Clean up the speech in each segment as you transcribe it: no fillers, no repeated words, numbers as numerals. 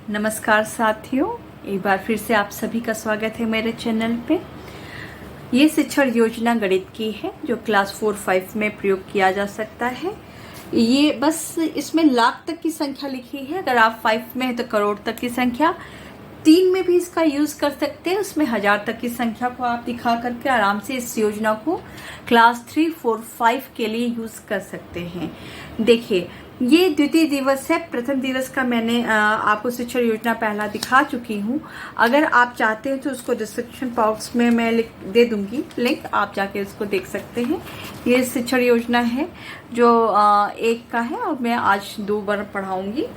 नमस्कार साथियों, एक बार फिर से आप सभी का स्वागत है मेरे चैनल पे। ये शिक्षण योजना गणित की है जो क्लास 4-5 में प्रयोग किया जा सकता है। ये बस इसमें लाख तक की संख्या लिखी है। अगर आप 5 में है तो करोड़ तक की संख्या, 3 में भी इसका यूज़ कर सकते हैं। उसमें 1000 तक की संख्या को आप दिखा करके आराम से इस योजना को क्लास 3, 4, 5 के लिए यूज़ कर सकते हैं। देखिए, ये द्वितीय दिवस है। प्रथम दिवस का मैंने आपको शिक्षण योजना पहला दिखा चुकी हूँ। अगर आप चाहते हैं तो उसको डिस्क्रिप्शन बॉक्स में मैं दे दूंगी लिंक, आप जाके उसको देख सकते हैं। ये शिक्षण योजना है जो 1 का है और मैं आज 2 बार पढ़ाऊंगी।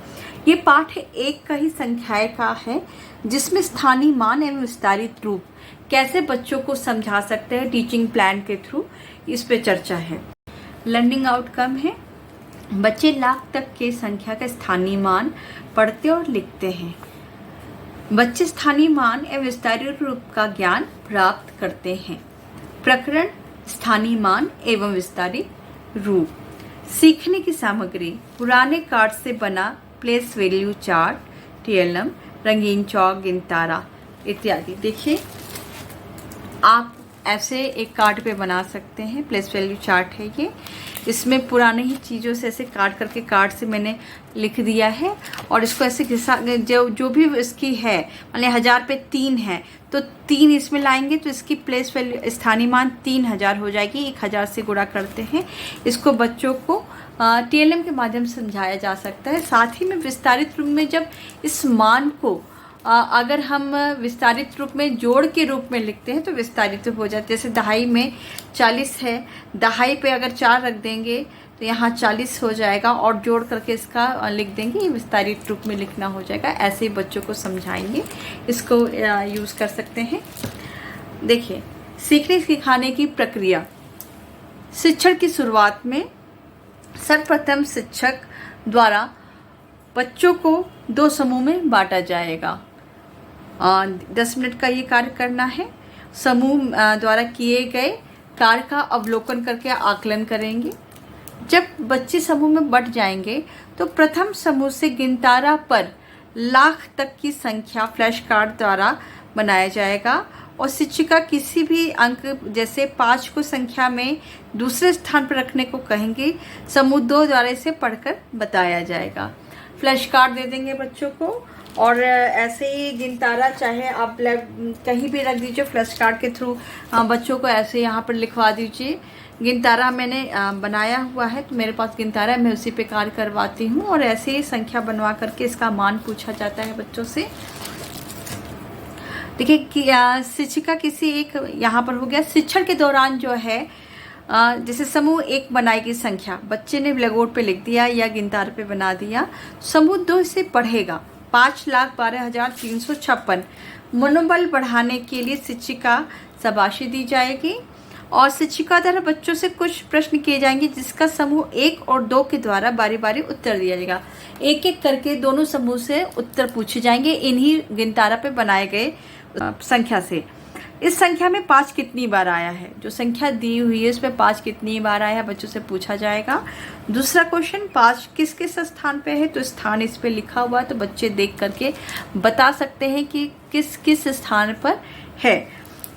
ये पाठ 1 का ही संख्याएं का है जिसमें स्थानीय मान एवं विस्तारित रूप कैसे बच्चों को समझा सकते हैं टीचिंग प्लान के थ्रू, इस पे चर्चा है। लर्निंग आउटकम है बच्चे लाख तक के संख्या का स्थानीय मान पढ़ते और लिखते हैं। बच्चे स्थानीय मान एवं विस्तारित रूप का ज्ञान प्राप्त करते हैं। प्रकरण स्थानीय मान एवं विस्तारित रूप। सीखने की सामग्री पुराने कार्ड से बना प्लेस वैल्यू चार्ट, टीएलएम, रंगीन चौक, गिनतारा इत्यादि। देखिए, आप ऐसे एक कार्ड पे बना सकते हैं। प्लेस वैल्यू चार्ट है ये। इसमें पुराने ही चीज़ों से ऐसे काट करके कार्ड से मैंने लिख दिया है और इसको ऐसे घिसा, जो भी इसकी है, मान लिया 1000 पे 3 है तो 3 इसमें लाएंगे तो इसकी प्लेस वैल्यू स्थानीय मान 3000 हो जाएगी। 1000 से गुणा करते हैं। इसको बच्चों को टीएलएम के माध्यम से समझाया जा सकता है। साथ ही में विस्तारित रूप में जब इस मान को अगर हम विस्तारित रूप में जोड़ के रूप में लिखते हैं तो विस्तारित रूप हो जाता है। जैसे दहाई में 40 है, दहाई पे अगर 4 रख देंगे तो यहाँ 40 हो जाएगा और जोड़ करके इसका लिख देंगे, ये विस्तारित रूप में लिखना हो जाएगा। ऐसे ही बच्चों को समझाएंगे, इसको यूज़ कर सकते हैं। देखिए, सीखने सिखाने की प्रक्रिया। शिक्षण की शुरुआत में सर्वप्रथम शिक्षक द्वारा बच्चों को 2 समूह में बांटा जाएगा। 10 मिनट का ये कार्य करना है। समूह द्वारा किए गए कार्य का अवलोकन करके आकलन करेंगे। जब बच्चे समूह में बंट जाएंगे तो प्रथम समूह से गिनतारा पर लाख तक की संख्या फ्लैश कार्ड द्वारा बनाया जाएगा और शिक्षिका किसी भी अंक जैसे 5 को संख्या में दूसरे स्थान पर रखने को कहेंगे। समूह 2 द्वारा इसे पढ़कर बताया जाएगा। फ्लैश कार्ड दे देंगे बच्चों को और ऐसे ही गिनतारा चाहे आप कहीं भी रख दीजिए फ्लैश कार्ड के थ्रू। बच्चों को ऐसे यहाँ पर लिखवा दीजिए। गिनतारा मैंने बनाया हुआ है तो मेरे पास गिनतारा है, मैं उसी पे कार्य करवाती हूँ और ऐसे ही संख्या बनवा करके इसका मान पूछा जाता है बच्चों से। देखिए कि शिक्षिका किसी एक यहाँ पर हो गया। शिक्षण के दौरान जो है जैसे समूह 1 बनाएगी संख्या, बच्चे ने ब्लैक बोर्ड पे लिख दिया या गिनतारे पे बना दिया। समूह 2 इसे पढ़ेगा। 5,12,356 मनोबल बढ़ाने के लिए शिक्षिका शाबाशी दी जाएगी और शिक्षिका द्वारा बच्चों से कुछ प्रश्न किए जाएंगे जिसका समूह 1 और 2 के द्वारा बारी बारी उत्तर दिया जाएगा। एक एक करके दोनों समूह से उत्तर पूछे जाएंगे इन्हीं गिनतारा पे बनाए गए संख्या से। इस संख्या में 5 कितनी बार आया है, जो संख्या दी हुई है उसमें 5 कितनी बार आया है बच्चों से पूछा जाएगा। दूसरा क्वेश्चन, 5 किस किस स्थान पे है, तो स्थान इस पे लिखा हुआ है तो बच्चे देख करके बता सकते हैं कि किस किस स्थान पर है।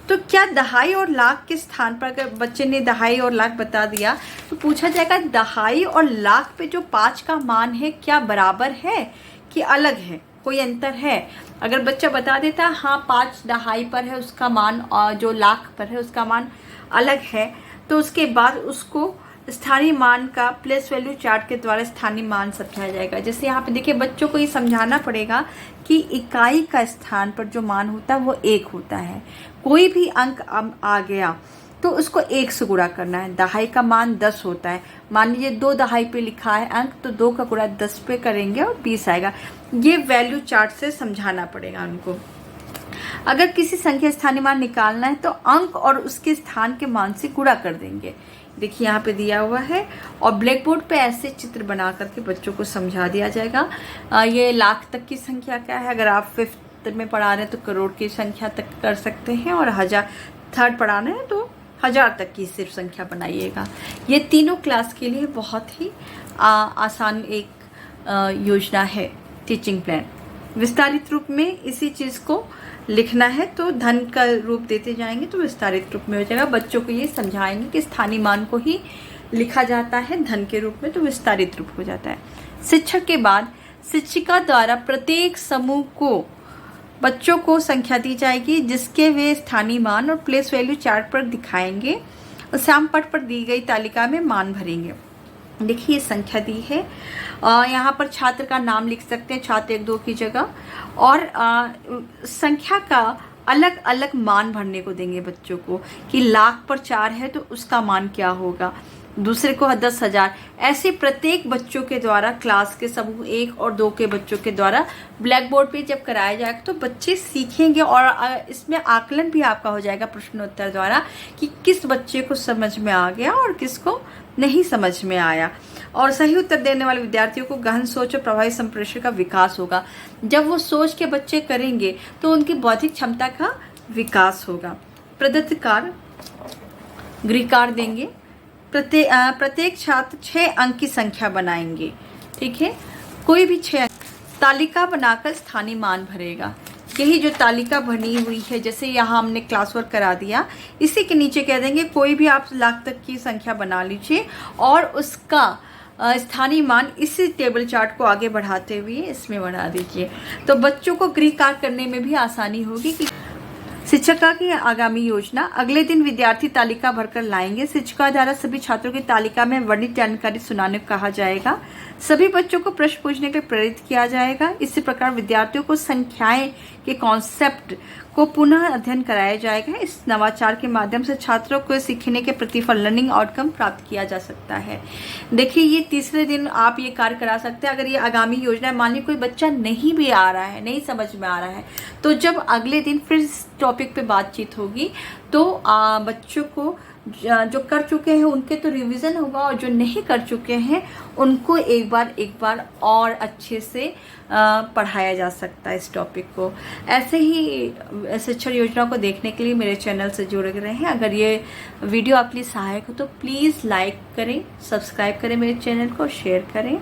तो क्या दहाई और लाख के स्थान पर, अगर बच्चे ने दहाई और लाख बता दिया तो पूछा जाएगा दहाई और लाख पे जो 5 का मान है क्या बराबर है कि अलग है, कोई अंतर है। अगर बच्चा बता देता हाँ 5 दहाई पर है उसका मान और जो लाख पर है उसका मान अलग है, तो उसके बाद उसको स्थानीय मान का प्लेस वैल्यू चार्ट के द्वारा स्थानीय मान समझाया जाएगा। जैसे यहाँ पे देखिए, बच्चों को ये समझाना पड़ेगा कि इकाई का स्थान पर जो मान होता है वो 1 होता है। कोई भी अंक आ गया तो उसको 1 से गुणा करना है। दहाई का मान 10 होता है, मान लीजिए 2 दहाई पे लिखा है अंक तो 2 का गुणा 10 पे करेंगे और 20 आएगा। ये वैल्यू चार्ट से समझाना पड़ेगा उनको। अगर किसी संख्या स्थानीय मान निकालना है तो अंक और उसके स्थान के मान से गुणा कर देंगे। देखिए यहाँ पे दिया हुआ है और ब्लैक बोर्ड पे ऐसे चित्र बना करके बच्चों को समझा दिया जाएगा। ये लाख तक की संख्या क्या है, अगर आप 5th में पढ़ा रहे हैं तो करोड़ की संख्या तक कर सकते हैं और 3rd पढ़ा रहे हैं तो 1000 तक की सिर्फ संख्या बनाइएगा। ये तीनों क्लास के लिए बहुत ही आसान एक योजना है टीचिंग प्लान। विस्तारित रूप में इसी चीज को लिखना है, तो धन का रूप देते जाएंगे तो विस्तारित रूप में हो जाएगा। बच्चों को ये समझाएंगे कि स्थानीय मान को ही लिखा जाता है धन के रूप में, तो विस्तारित रूप हो जाता है। शिक्षक के बाद शिक्षिका द्वारा प्रत्येक समूह को बच्चों को संख्या दी जाएगी जिसके वे स्थानीय मान और प्लेस वैल्यू चार्ट पर दिखाएंगे और श्यामपट्ट पर दी गई तालिका में मान भरेंगे। देखिए ये संख्या दी है, यहाँ पर छात्र का नाम लिख सकते हैं, छात्र 1 2 की जगह, और संख्या का अलग अलग मान भरने को देंगे बच्चों को कि लाख पर 4 है तो उसका मान क्या होगा, दूसरे को 10,000। ऐसे प्रत्येक बच्चों के द्वारा, क्लास के समूह 1 और 2 के बच्चों के द्वारा ब्लैक बोर्ड पे जब कराया जाएगा तो बच्चे सीखेंगे और इसमें आकलन भी आपका हो जाएगा प्रश्नोत्तर द्वारा कि किस बच्चे को समझ में आ गया और किसको नहीं समझ में आया। और सही उत्तर देने वाले विद्यार्थियों को गहन सोच और प्रभावी संप्रेषण का विकास होगा। जब वो सोच के बच्चे करेंगे तो उनकी बौद्धिक क्षमता का विकास होगा। प्रदत्त कार्य गृह कार्य देंगे। प्रत्येक छात्र 6 अंक की संख्या बनाएंगे, ठीक है, कोई भी 6 अंक। तालिका बनाकर स्थानीय मान भरेगा। यही जो तालिका बनी हुई है, जैसे यहाँ हमने क्लास वर्क करा दिया, इसी के नीचे कह देंगे कोई भी आप लाख तक की संख्या बना लीजिए और उसका स्थानीय मान इसी टेबल चार्ट को आगे बढ़ाते हुए इसमें बढ़ा दीजिए। तो बच्चों को गृह कार्य करने में भी आसानी होगी। कि शिक्षिका की आगामी योजना, अगले दिन विद्यार्थी तालिका भरकर लाएंगे। शिक्षिका द्वारा सभी छात्रों की तालिका में वर्णित जानकारी सुनाने को कहा जाएगा। सभी बच्चों को प्रश्न पूछने के लिए प्रेरित किया जाएगा। इसी प्रकार विद्यार्थियों को संख्याएं के कॉन्सेप्ट को पुनः अध्ययन कराया जाएगा। इस नवाचार के माध्यम से छात्रों को सीखने के प्रतिफल, लर्निंग आउटकम प्राप्त किया जा सकता है। देखिए ये तीसरे दिन आप ये कार्य करा सकते हैं। अगर ये आगामी योजना, मान ली कोई बच्चा नहीं भी आ रहा है, नहीं समझ में आ रहा है, तो जब अगले दिन फिर इस टॉपिक पे बातचीत होगी तो बच्चों को जो कर चुके हैं उनके तो रिवीजन होगा और जो नहीं कर चुके हैं उनको एक बार और अच्छे से पढ़ाया जा सकता है इस टॉपिक को। ऐसे ही शिक्षण योजना को देखने के लिए मेरे चैनल से जुड़े रहें। अगर ये वीडियो आपके लिए सहायक हो तो प्लीज़ लाइक करें, सब्सक्राइब करें मेरे चैनल को, शेयर करें।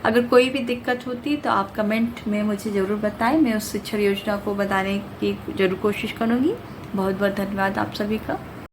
अगर कोई भी दिक्कत होती तो आप कमेंट में मुझे ज़रूर बताएं, मैं उस शिक्षण योजना को बताने की जरूर कोशिश करूँगी। बहुत बहुत धन्यवाद आप सभी का।